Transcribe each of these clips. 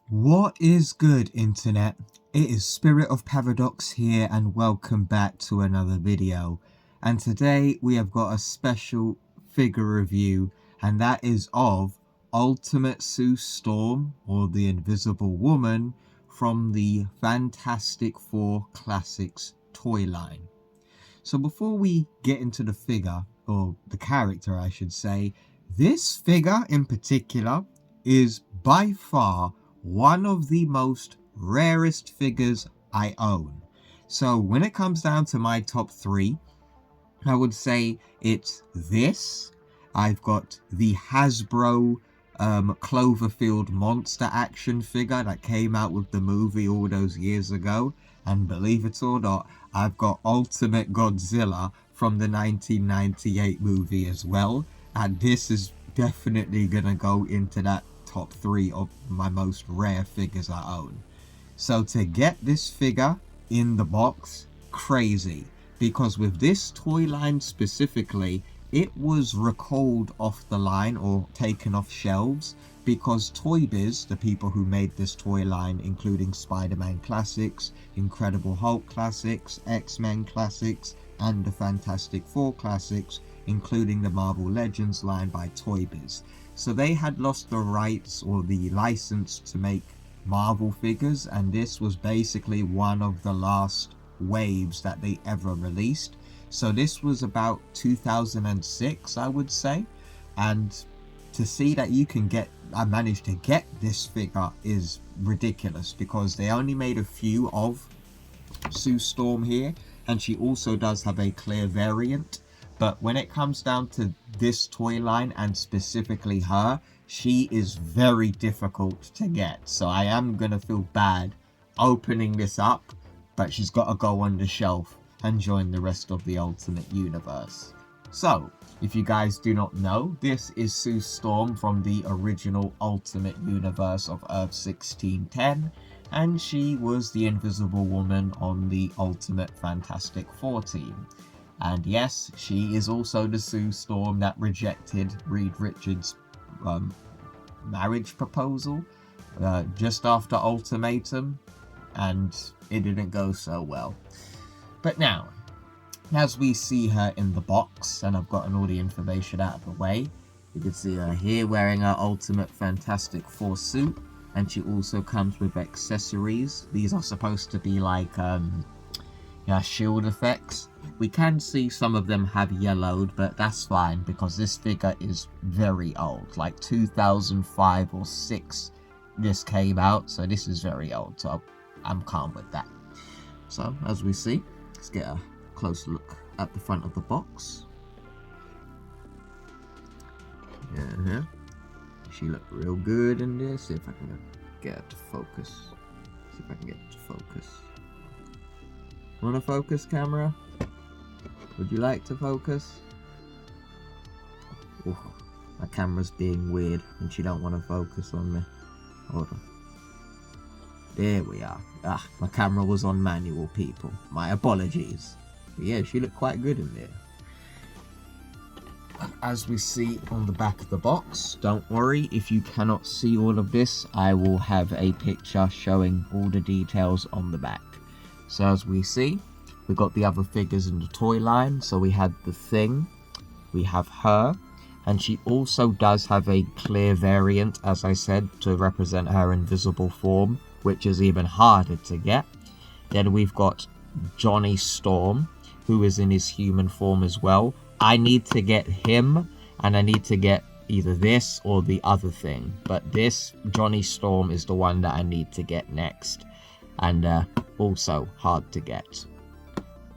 What is good, internet? It is Spirit of Paradox here, and welcome back to another video. And today we have got a special figure review, and that is of Ultimate Sue Storm, or the Invisible Woman, from the Fantastic Four Classics toy line. So before we get into the figure, or the character I should say, this figure in particular is by far one of the most rarest figures I own. So when it comes down to my top three, I would say it's this. I've got the Hasbro Cloverfield monster action figure that came out with the movie all those years ago. And believe it or not, I've got Ultimate Godzilla from the 1998 movie as well. And this is definitely gonna go into that top three of my most rare figures I own. So to get this figure in the box, crazy. Because with this toy line specifically, it was recalled off the line or taken off shelves because Toy Biz, the people who made this toy line, including Spider-Man Classics, Incredible Hulk Classics, X-Men Classics, and the Fantastic Four Classics, including the Marvel Legends line by Toy Biz. So they had lost the rights or the license to make Marvel figures, and this was basically one of the last waves that they ever released. So this was about 2006, I would say, and to see that I managed to get this figure is ridiculous because they only made a few of Sue Storm here, and she also does have a clear variant. But when it comes down to this toy line and specifically her, she is very difficult to get. So I am gonna feel bad opening this up, but she's got to go on the shelf and join the rest of the Ultimate Universe. So, if you guys do not know, this is Sue Storm from the original Ultimate Universe of Earth 1610, and she was the Invisible Woman on the Ultimate Fantastic Four team. And yes, she is also the Sue Storm that rejected Reed Richards' marriage proposal just after Ultimatum, and it didn't go so well. But now, as we see her in the box, and I've gotten all the information out of the way, you can see her here wearing her Ultimate Fantastic Four suit, and she also comes with accessories. These are supposed to be like shield effects. We can see some of them have yellowed, but that's fine because this figure is very old, like 2005 or 6 this came out, so this is very old, so I'm calm with that. So as we see, let's get a closer look at the front of the box. Yeah, she looked real good in this. See if I can get it to focus. See if I can get it to focus. Wanna focus, camera? Would you like to focus? Ooh, my camera's being weird and she don't want to focus on me. Hold on. There we are. My camera was on manual, people. My apologies. But yeah, she looked quite good in there. As we see on the back of the box, don't worry if you cannot see all of this. I will have a picture showing all the details on the back. So as we see, we've got the other figures in the toy line. So we had the Thing, we have her, and she also does have a clear variant, as I said, to represent her invisible form, which is even harder to get. Then we've got Johnny Storm, who is in his human form as well. I need to get him, and I need to get either this or the other Thing. But this Johnny Storm is the one that I need to get next, and also hard to get.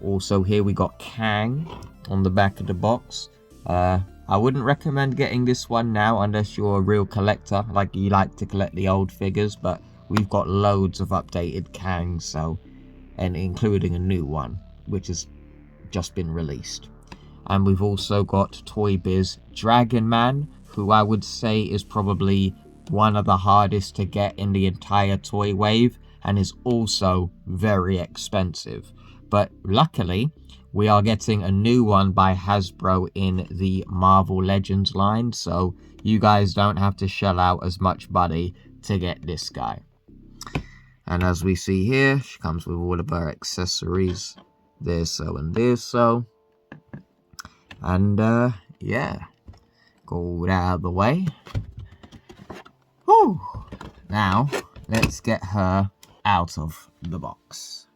Also here we got Kang on the back of the box. I wouldn't recommend getting this one now unless you're a real collector, like you like to collect the old figures, but we've got loads of updated Kangs, so, and including a new one, which has just been released. And we've also got Toy Biz Dragon Man, who I would say is probably one of the hardest to get in the entire toy wave, and is also very expensive. But luckily, we are getting a new one by Hasbro in the Marvel Legends line, so you guys don't have to shell out as much money to get this guy. And as we see here, she comes with all of her accessories. There's so and there's so. And yeah, got all that out of the way. Whew. Now, let's get her out of the box.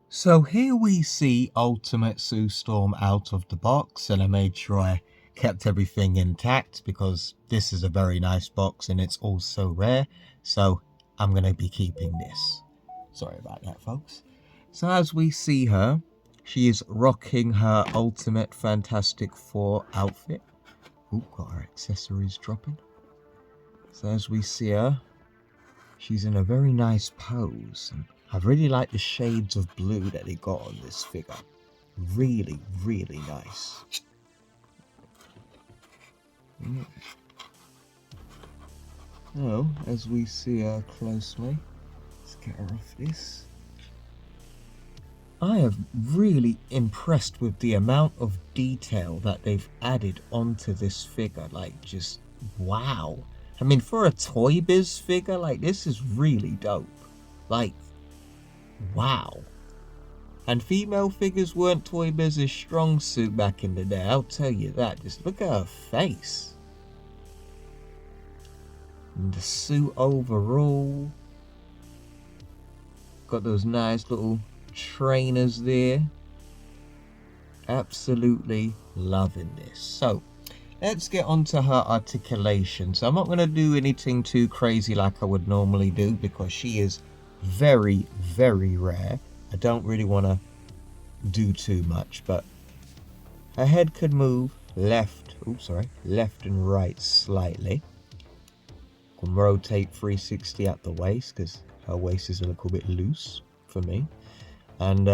So here we see Ultimate Sue Storm out of the box, and I made sure I kept everything intact because this is a very nice box and it's also rare, so I'm going to be keeping this. Sorry about that, folks. So as we see her, she is rocking her Ultimate Fantastic Four outfit. Ooh, got her accessories dropping. So as we see her, she's in a very nice pose. And I really like the shades of blue that they got on this figure. Really, really nice. So, as we see her closely, let's get her off this. I am really impressed with the amount of detail that they've added onto this figure. Like, just wow. I mean, for a Toy Biz figure, like, this is really dope. Like, wow. And female figures weren't Toy Biz's strong suit back in the day, I'll tell you that. Just look at her face. And the suit overall. Got those nice little trainers there. Absolutely loving this. So, let's get onto her articulation. So I'm not going to do anything too crazy like I would normally do because she is very, very rare. I don't really want to do too much, but her head could move left and right slightly. Can rotate 360 at the waist because her waist is a little bit loose for me. And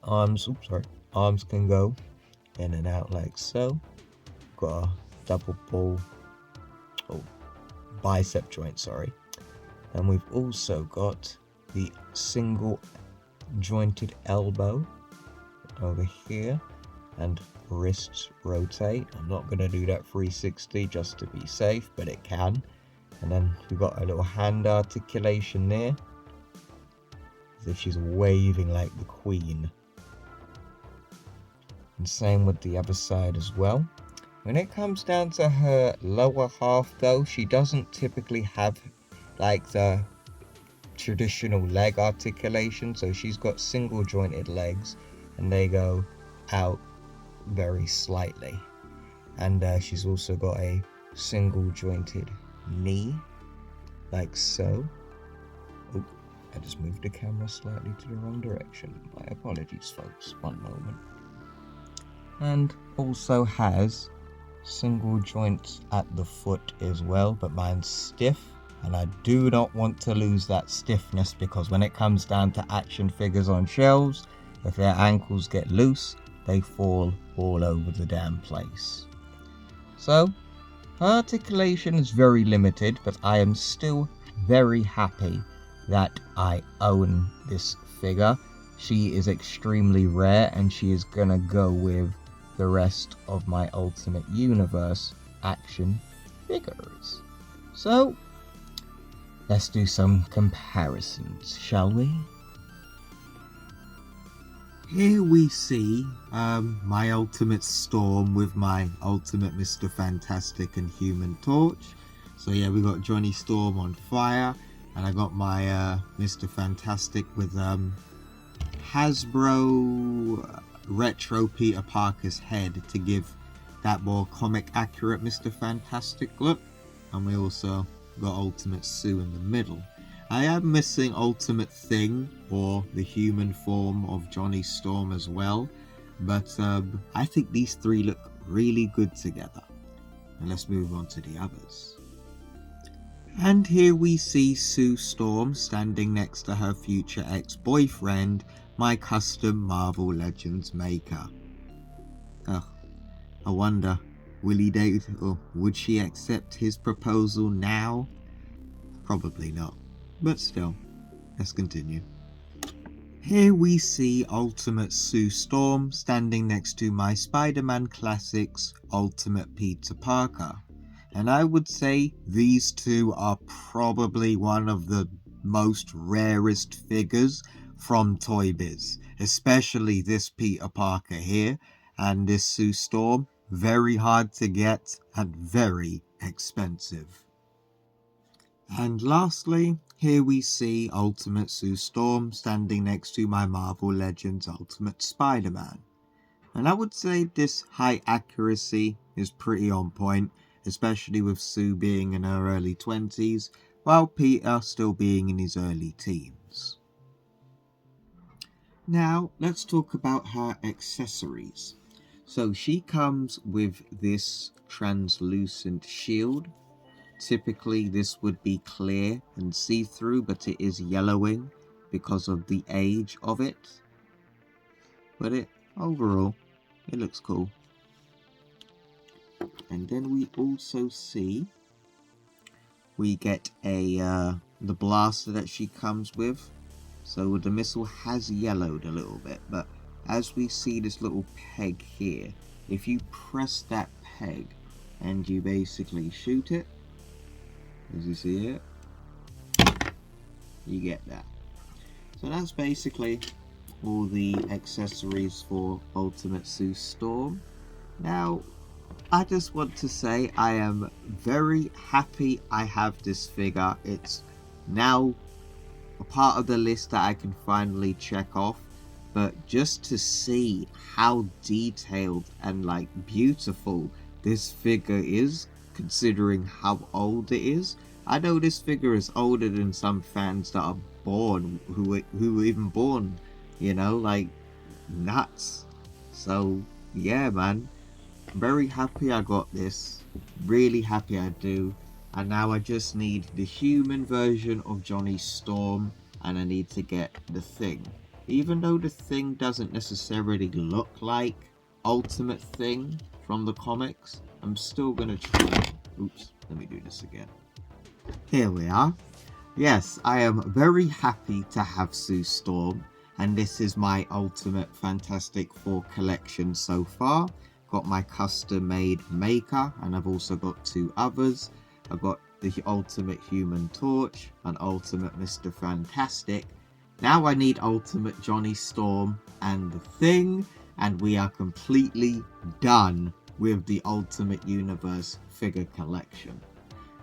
arms can go in and out like so. Got a double bicep joint, and we've also got the single jointed elbow over here, and wrists rotate. I'm not going to do that 360 just to be safe, but it can. And then we've got a little hand articulation there, as if she's waving like the Queen. And same with the other side as well. When it comes down to her lower half though, she doesn't typically have like the traditional leg articulation. So she's got single jointed legs and they go out very slightly. And she's also got a single jointed knee, like so. Oh, I just moved the camera slightly to the wrong direction. My apologies, folks. One moment. And also has single joints at the foot as well, but mine's stiff, and I do not want to lose that stiffness because when it comes down to action figures on shelves, if their ankles get loose, they fall all over the damn place. So, articulation is very limited, but I am still very happy that I own this figure. She is extremely rare and she is gonna go with the rest of my Ultimate Universe action figures. So, let's do some comparisons, shall we? Here we see my Ultimate Storm with my Ultimate Mr. Fantastic and Human Torch. So yeah, we got Johnny Storm on fire, and I got my Mr. Fantastic with Hasbro retro Peter Parker's head to give that more comic accurate Mr. Fantastic look. And we also got Ultimate Sue in the middle. I am missing Ultimate Thing, or the human form of Johnny Storm as well, but I think these three look really good together. And let's move on to the others. And here we see Sue Storm standing next to her future ex-boyfriend, my custom Marvel Legends maker. Ugh, I wonder, will he date, or would she accept his proposal now? Probably not. But still, let's continue. Here we see Ultimate Sue Storm standing next to my Spider-Man Classics Ultimate Peter Parker. And I would say these two are probably one of the most rarest figures from Toy Biz, especially this Peter Parker here and this Sue Storm. Very hard to get and very expensive. And lastly, here we see Ultimate Sue Storm standing next to my Marvel Legends Ultimate Spider-Man. And I would say this height accuracy is pretty on point, especially with Sue being in her early 20s, while Peter still being in his early teens. Now, let's talk about her accessories. So she comes with this translucent shield. Typically this would be clear and see-through, but it is yellowing because of the age of it. But overall, it looks cool. And then we also see we get the blaster that she comes with. So the missile has yellowed a little bit, but as we see this little peg here, if you press that peg and you basically shoot it, as you see it, you get that. So that's basically all the accessories for Ultimate Sue Storm. Now, I just want to say I am very happy I have this figure. It's now a part of the list that I can finally check off, but just to see how detailed and like beautiful this figure is, considering how old it is. I know this figure is older than some fans that are born, who were even born, you know, like nuts. So yeah, man, I'm very happy I got this, really happy I do. And now I just need the human version of Johnny Storm, and I need to get the Thing. Even though the Thing doesn't necessarily look like Ultimate Thing from the comics, I'm still gonna try. Oops, let me do this again. Here we are. Yes, I am very happy to have Sue Storm, and this is my Ultimate Fantastic Four collection so far. Got my custom made maker, and I've also got two others. I've got the Ultimate Human Torch and Ultimate Mr. Fantastic. Now I need Ultimate Johnny Storm and the Thing, and we are completely done with the Ultimate Universe figure collection.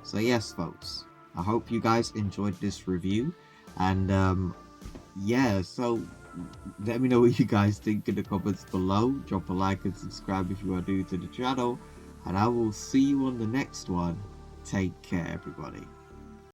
So yes, folks, I hope you guys enjoyed this review, and yeah, so let me know what you guys think in the comments below. Drop a like and subscribe if you are new to the channel, and I will see you on the next one. Take care, everybody.